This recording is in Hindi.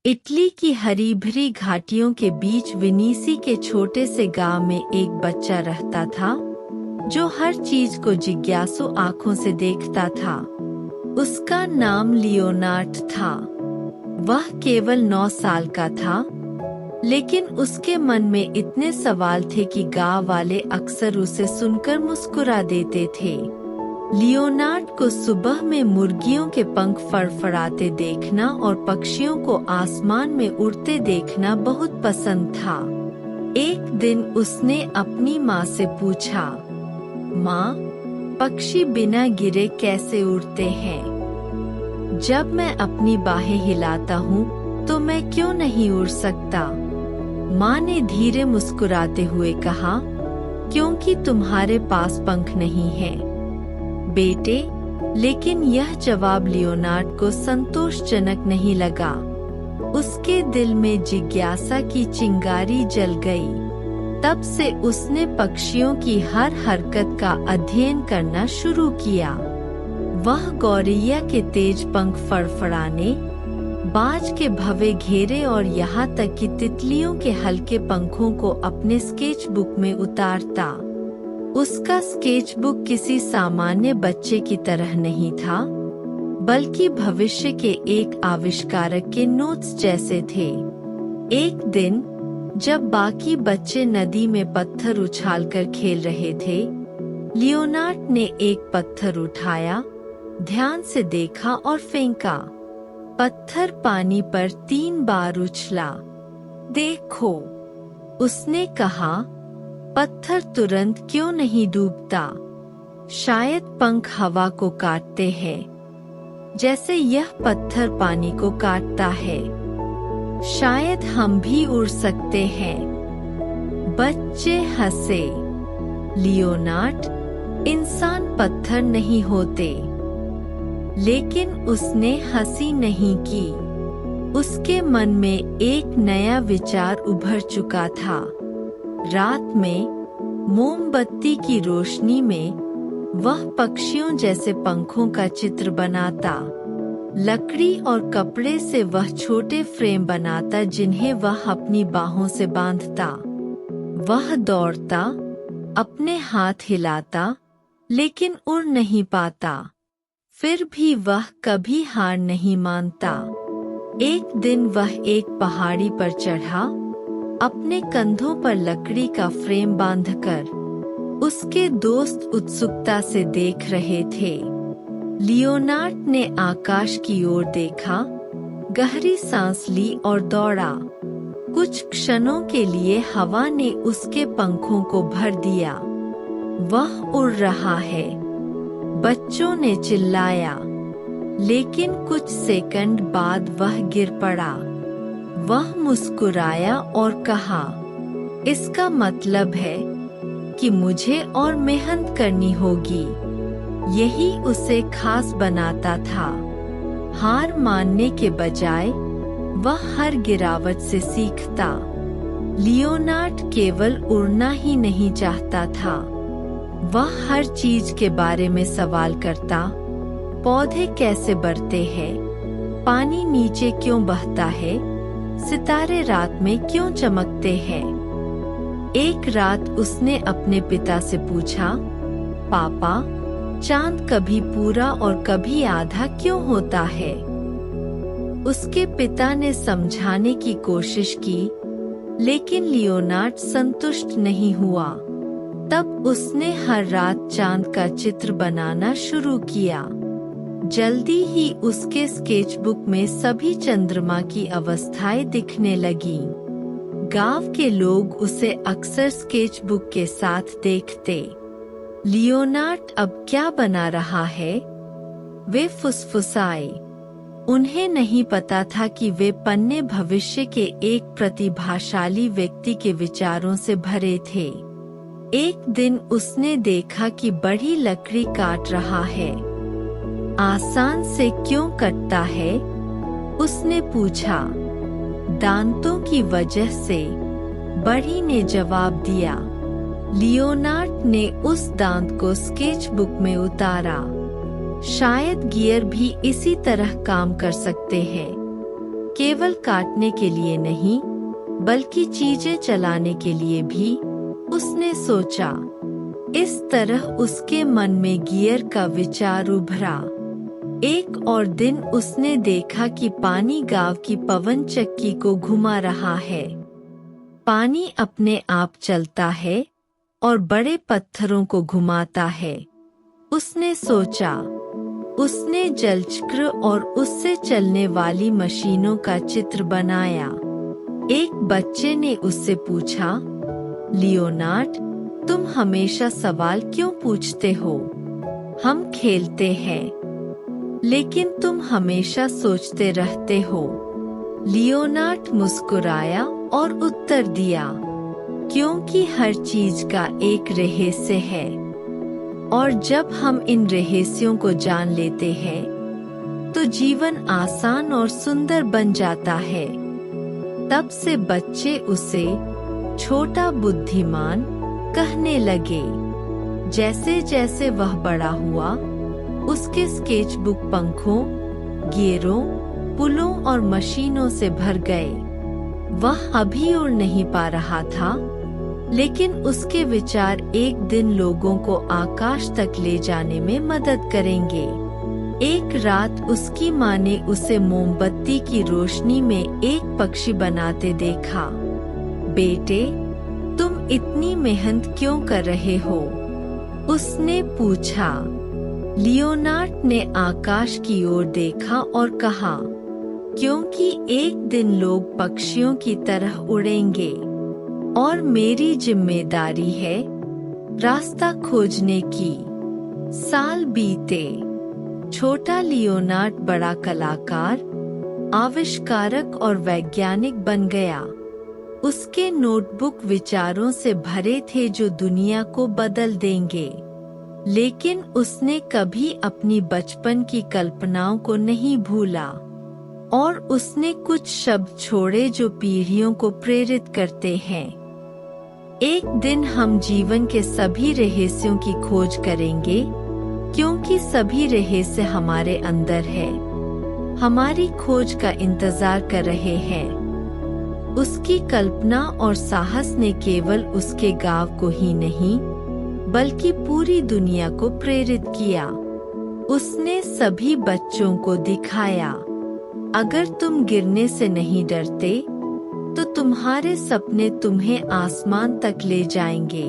इटली की हरी भरी घाटियों के बीच वेनिसी के छोटे से गांव में एक बच्चा रहता था जो हर चीज को जिज्ञासु आंखों से देखता था। उसका नाम लियोनार्ड था। वह केवल 9 साल का था, लेकिन उसके मन में इतने सवाल थे कि गांव वाले अक्सर उसे सुनकर मुस्कुरा देते थे। लियोनार्ड को सुबह में मुर्गियों के पंख फड़फड़ाते देखना और पक्षियों को आसमान में उड़ते देखना बहुत पसंद था। एक दिन उसने अपनी माँ से पूछा, माँ, पक्षी बिना गिरे कैसे उड़ते हैं? जब मैं अपनी बाहें हिलाता हूँ तो मैं क्यों नहीं उड़ सकता? माँ ने धीरे मुस्कुराते हुए कहा, क्योंकि तुम्हारे पास पंख नहीं हैं, बेटे। लेकिन यह जवाब लियोनार्ड को संतोषजनक नहीं लगा। उसके दिल में जिज्ञासा की चिंगारी जल गई। तब से उसने पक्षियों की हर हरकत का अध्ययन करना शुरू किया। वह गौरैया के तेज पंख फड़फड़ाने, बाज के भवे घेरे और यहाँ तक कि तितलियों के हल्के पंखों को अपने स्केचबुक में उतारता। उसका स्केचबुक किसी सामान्य बच्चे की तरह नहीं था, बल्कि भविष्य के एक आविष्कारक के नोट्स जैसे थे। एक दिन जब बाकी बच्चे नदी में पत्थर उछालकर खेल रहे थे, लियोनार्ड ने एक पत्थर उठाया, ध्यान से देखा और फेंका। पत्थर पानी पर 3 बार उछला। देखो, उसने कहा, पत्थर तुरंत क्यों नहीं डूबता? शायद पंख हवा को काटते हैं, जैसे यह पत्थर पानी को काटता है। शायद हम भी उड़ सकते हैं। बच्चे हंसे। लियोनार्ड, इंसान पत्थर नहीं होते। लेकिन उसने हंसी नहीं की। उसके मन में एक नया विचार उभर चुका था। रात में मोमबत्ती की रोशनी में वह पक्षियों जैसे पंखों का चित्र बनाता। लकड़ी और कपड़े से वह छोटे फ्रेम बनाता जिन्हें वह अपनी बाहों से बांधता। वह दौड़ता, अपने हाथ हिलाता, लेकिन उड़ नहीं पाता। फिर भी वह कभी हार नहीं मानता। एक दिन वह एक पहाड़ी पर चढ़ा, अपने कंधों पर लकड़ी का फ्रेम बांधकर। उसके दोस्त उत्सुकता से देख रहे थे। लियोनार्ड ने आकाश की ओर देखा, गहरी सांस ली और दौड़ा। कुछ क्षणों के लिए हवा ने उसके पंखों को भर दिया। वह उड़ रहा है। बच्चों ने चिल्लाया, लेकिन कुछ सेकंड बाद वह गिर पड़ा। वह मुस्कुराया और कहा, इसका मतलब है कि मुझे और मेहनत करनी होगी। यही उसे खास बनाता था। हार मानने के बजाय वह हर गिरावट से सीखता। लियोनार्ड केवल उड़ना ही नहीं चाहता था, वह हर चीज के बारे में सवाल करता। पौधे कैसे बढ़ते हैं? पानी नीचे क्यों बहता है? सितारे रात में क्यों चमकते हैं? एक रात उसने अपने पिता से पूछा, पापा, चांद कभी पूरा और कभी आधा क्यों होता है? उसके पिता ने समझाने की कोशिश की, लेकिन लियोनार्ड संतुष्ट नहीं हुआ। तब उसने हर रात चांद का चित्र बनाना शुरू किया। जल्दी ही उसके स्केचबुक में सभी चंद्रमा की अवस्थाएं दिखने लगी। गांव के लोग उसे अक्सर स्केचबुक के साथ देखते। लियोनार्ड अब क्या बना रहा है? वे फुसफुसाए। उन्हें नहीं पता था कि वे पन्ने भविष्य के एक प्रतिभाशाली व्यक्ति के विचारों से भरे थे। एक दिन उसने देखा कि बड़ी लकड़ी काट रहा है। आसान से क्यों कटता है? उसने पूछा। दांतों की वजह से, बड़ी ने जवाब दिया। लियोनार्ड ने उस दांत को स्केचबुक में उतारा। शायद गियर भी इसी तरह काम कर सकते हैं। केवल काटने के लिए नहीं, बल्कि चीजें चलाने के लिए भी, उसने सोचा। इस तरह उसके मन में गियर का विचार उभरा। एक और दिन उसने देखा कि पानी गांव की पवन चक्की को घुमा रहा है। पानी अपने आप चलता है और बड़े पत्थरों को घुमाता है। उसने सोचा। उसने जलचक्र और उससे चलने वाली मशीनों का चित्र बनाया। एक बच्चे ने उससे पूछा, लियोनार्ड, तुम हमेशा सवाल क्यों पूछते हो? हम खेलते हैं, लेकिन तुम हमेशा सोचते रहते हो। लियोनार्ड मुस्कुराया और उत्तर दिया, क्योंकि हर चीज का एक रहस्य है, और जब हम इन रहस्यों को जान लेते हैं तो जीवन आसान और सुंदर बन जाता है। तब से बच्चे उसे छोटा बुद्धिमान कहने लगे। जैसे जैसे वह बड़ा हुआ, उसके स्केचबुक पंखों, गियरों, पुलों और मशीनों से भर गए। वह अभी उड़ नहीं पा रहा था, लेकिन उसके विचार एक दिन लोगों को आकाश तक ले जाने में मदद करेंगे। एक रात उसकी माँ ने उसे मोमबत्ती की रोशनी में एक पक्षी बनाते देखा। बेटे, तुम इतनी मेहनत क्यों कर रहे हो? उसने पूछा। लियोनार्ड ने आकाश की ओर देखा और कहा, क्योंकि एक दिन लोग पक्षियों की तरह उड़ेंगे और मेरी जिम्मेदारी है रास्ता खोजने की। साल बीते। छोटा लियोनार्ड बड़ा कलाकार, आविष्कारक और वैज्ञानिक बन गया। उसके नोटबुक विचारों से भरे थे जो दुनिया को बदल देंगे। लेकिन उसने कभी अपनी बचपन की कल्पनाओं को नहीं भूला, और उसने कुछ शब्द छोड़े जो पीढ़ियों को प्रेरित करते हैं। एक दिन हम जीवन के सभी रहस्यों की खोज करेंगे, क्योंकि सभी रहस्य हमारे अंदर है, हमारी खोज का इंतजार कर रहे हैं। उसकी कल्पना और साहस ने केवल उसके गांव को ही नहीं, बल्कि पूरी दुनिया को प्रेरित किया। उसने सभी बच्चों को दिखाया, अगर तुम गिरने से नहीं डरते, तो तुम्हारे सपने तुम्हें आसमान तक ले जाएंगे।